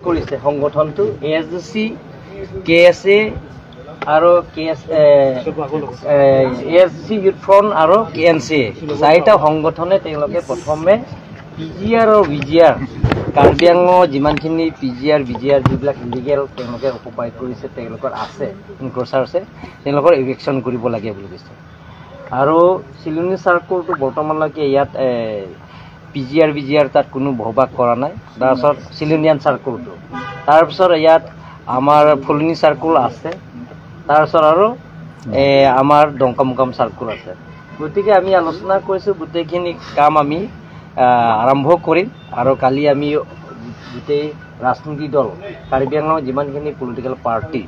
কৰিছে সংগঠনটো ASDC KSA আৰু ASDC Youth Front আৰু KNCA চাৰিটা সংগঠনে তেওঁলোকে প্ৰথমে PGR আৰু VGR কাৰ্বি আংলঙৰ যিমানখিনি PGR VGR যিবিলাক ইলিগেল তেওঁলোকে অকুপাই কৰিছে তেওঁলোকৰ আছে ইনক্ৰচাৰ আছে তেওঁলোকৰ ইভিকশ্যন কৰিব লাগে বুলি কৈছে আৰু চিলনি চাৰ্কলটো বৰ্তমানলৈকে ইয়াত PGR VGR তাত কোনো বহবাস কৰা নাই তাৰপিছত চিলনিয়ান চাৰ্কলটো তাৰপিছত ইয়াত আমাৰ ফুলনি চাৰ্কল আছে তাৰপিছত আৰু আমাৰ ডংকামুকাম চাৰ্কল আছে গতিকে আমি আলোচনা কৰিছোঁ গোটেইখিনি কাম আমি আৰম্ভ কৰিম আৰু কালি আমি গোটেই ৰাজনৈতিক দল কাৰ্বি আংলঙৰ যিমানখিনি পলিটিকেল পাৰ্টি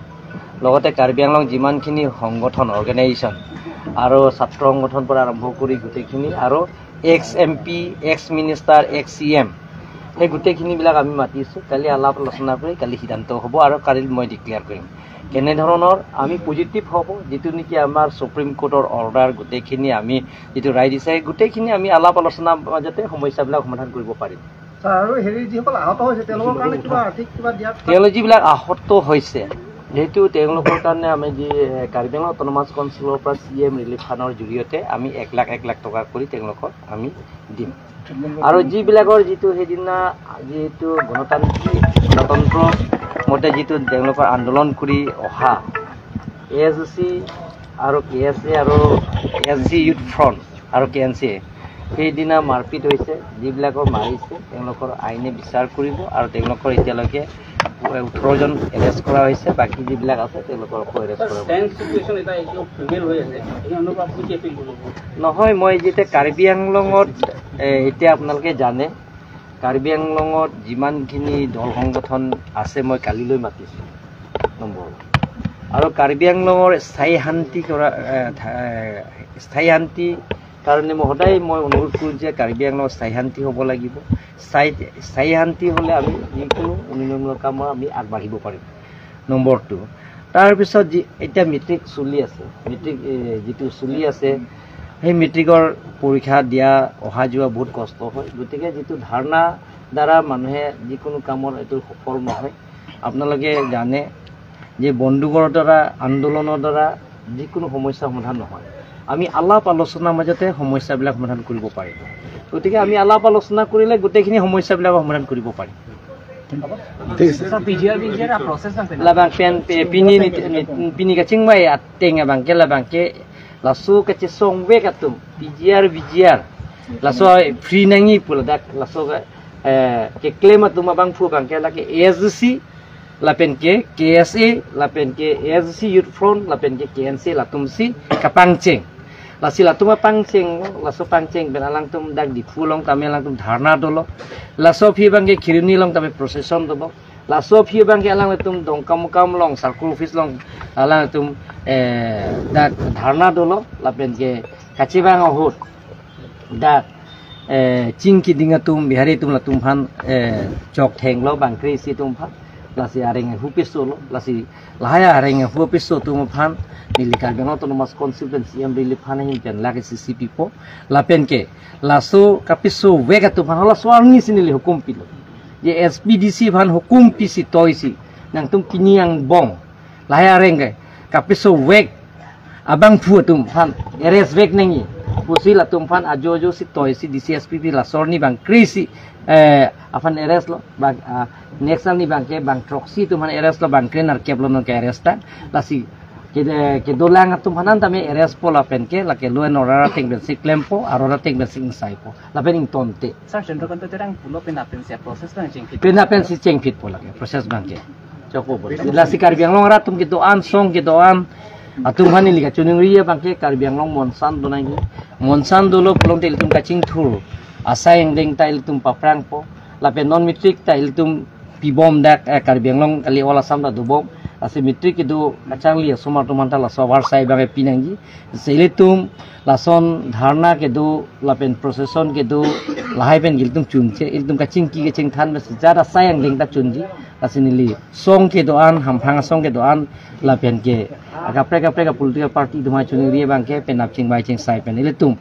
লগতে কাৰ্বি আংলং যিমানখিনি সংগঠন অৰ্গেনাইজেশ্যন আৰু ছাত্ৰ সংগঠনৰ পৰা আৰম্ভ কৰি গোটেইখিনি আৰু x MP x minister x CM এই গোটেইখিনিবিলাক আমি মাতিছোঁ কালি আলাপ আলোচনা কৰি কালি সিদ্ধান্ত হ'ব আৰু কালি মই ডিক্লেয়াৰ কৰিম কেনেধৰণৰ আমি পজিটিভ হ'ব যিটো নেকি আমাৰ সুপ্ৰিম কোৰ্টৰ অৰ্ডাৰ গোটেইখিনি আমি যিটো ৰায় দিছে গোটেইখিনি আমি আলাপ আলোচনাৰ মাজতে সমস্যাবিলাক সমাধান কৰিব পাৰিম আৰু হেৰি যিসকল আহত হৈছে তেওঁলোকৰ কাৰণে কিবা আৰ্থিক কিবা দিয়া তেওঁলোক যিবিলাক আহত হৈছে যেহেতু তেওঁলোকৰ কাৰণে আমি যি কাৰ্বি আংলং অট'নমাছ কাউন্সিলৰ পৰা CM ৰিলিফ ফাণ্ডৰ জৰিয়তে আমি 1 লাখ টকা কৰি তেওঁলোকক আমি দিম আৰু যিবিলাকৰ যিটো সেইদিনা যিটো গণতন্ত্ৰ মতে যিটো তেওঁলোকৰ আন্দোলন কৰি অহা ASDC আৰু KSA আৰু ASDC Youth Front আৰু KNCA সেইদিনা মাৰপিট হৈছে যিবিলাকৰ মাৰিছে তেওঁলোকৰ আইনে বিচাৰ কৰিব আৰু তেওঁলোকৰ এতিয়ালৈকে 18 জন এৰেষ্ট কৰা হৈছে বাকি যিবিলাক আছে তেওঁলোকৰ এৰেষ্ট কৰা নহয় মই যেতিয়া কাৰ্বি আংলঙত এতিয়া আপোনালোকে জানে কাৰ্বি আংলঙত যিমানখিনি দল সংগঠন আছে মই কালিলৈ মাতিছোঁ নম্বৰ আৰু কাৰ্বি আংলঙৰ স্থায়ী শান্তি কাৰণে মই সদায় মই অনুৰোধ কৰোঁ যে কাৰ্বি আংলঙৰ স্থায়ী শান্তি হ'ব লাগিব স্থায়ী শান্তি হ'লে আমি যিকোনো উন্নয়নমূলক কাম আমি আগবাঢ়িব পাৰিম নম্বৰ 2 তাৰপিছত এতিয়া মেট্ৰিক চলি আছে মেট্ৰিক যিটো চলি আছে সেই মেট্ৰিকৰ পৰীক্ষা দিয়া অহা যোৱা বহুত কষ্ট হয় গতিকে যিটো ধাৰণা দ্বাৰা মানুহে যিকোনো কামৰ এইটো সফল নহয় আপোনালোকে জানে যে বন্দুকৰ দ্বাৰা আন্দোলনৰ দ্বাৰা যিকোনো সমস্যা সমাধান নহয় আমি আলাপ আলোচনাৰ মাজতে সমস্যাবিলাক সমাধান কৰিব পাৰিম গতিকে আমি আলাপ আলোচনা কৰিলে গোটেইখিনি সমস্যাবিলাক সমাধান কৰিব পাৰিম labang pen pini kacing mai ateng abang ke labang ke lasu kecesong we katum PGR VGR lasu free nangi pula dak lasu ke claim atum abang fu bang ke laki ASDC lapen ke KSA lapen ke ASDC Youth Front lapen ke KNCA latum si kapangceng lasi latum pangceng lasu pangceng benalang tum dak di fulong tamelang tum dharna dolo laso phi bang ke khiruni long tame procession dobo laso phi bang ke alang tum dongkam long circle office long alang tum dak dharna dolo lapen ke kachibang hot dak chingki dinga tum bihari tum latum phan chok theng lo bang kri si tum phan lasi areng hupiso lo lasi lahaya areng hupiso tum phan Nilikan Bengong Autonomous Constituency yang relief hanahin pen lagi CCP po lapen ke laso kapiso wega tu pan hola suarni sini li hukum pilo je SPDC pan hukum pisi toisi nang tum kini yang bong lahaya rengge kapiso weg abang pu tum pan eres weg nengi pusi la tum pan ajo si toisi DCSPP la sorni bang krisi afan eres lo bang next ni bang ke bang troksi tu pan eres lo bang krenar keblo no ke eresta lasi ke dolang atum hanan tame eres pola penke la ke luen orara ting ben sik lempo arora ting ben sing sai po la ben ing tonte sa cendro kan terang pulo penapen sia proses kan cengkit penapen si cengkit pola ke proses bangke coko bo la si Karbi Anglong ratum ke doan song ke doan atum hani liga chuning ria bangke Karbi Anglong monsan donai monsan dolo pulong tel tum kacing thur asa yang deng tail tum paprang po la pen non metric tail tum pibom dak Karbi Anglong kali ola samda do bom Asi metric itu kacang liya sumar tu mantal la sawar sai bagai pinanggi seletum lason dharna ke do lapen procession ke do lahai pen giltum chunche iltum kacing ki kacing than mes jara sayang ding ta chunji asinili song ke doan hamphang song ke doan lapen ke agapre ka political party dumai chuning rie bangke penap ching bai ching sai pen iletum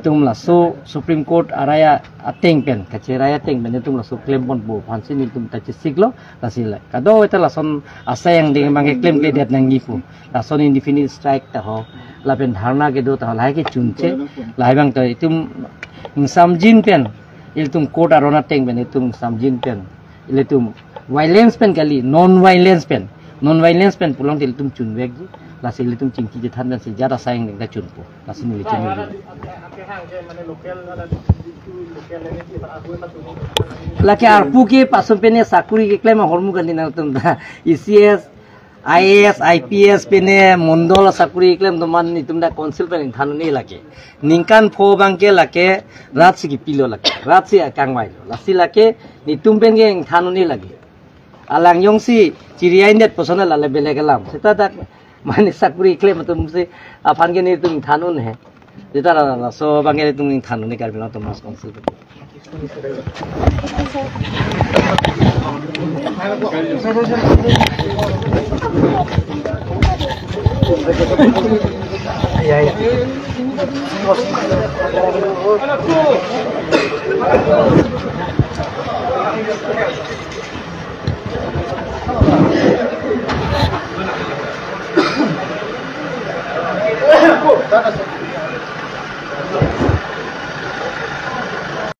tum la so Supreme Court araya ateng pen kache raya teng pen tum la so claim bon bo phansin tum ta siglo la sila kado eta la son asayang ding mange claim ke det nang nipu la son indefinite strike ta ho la pen dharna ke do ta lai ke chunche lai bang ta tum samjin pen tum court arona teng pen tum samjin pen tum violence pen kali non violence pen pulang til tum chun vek ji la sila tum chingki je than se jada sayang ding da chun po la sin li chun laki arpu ke paso pene sakuri ke claim hormu kan dina tum da ECS IAS IPS pene mondol sakuri claim to man tum da council pen than ni lake ningkan pho bang ke lake rat si ki pilo lake rat si akang mai la sila ke ni tum pen ke than ni lage alang yong si ciria indet personal la lebele kelam seta dak mane sakuri claim to muse afan ke ni tum thanun hai jeta so bangere tum thanun ni karbi na to mas council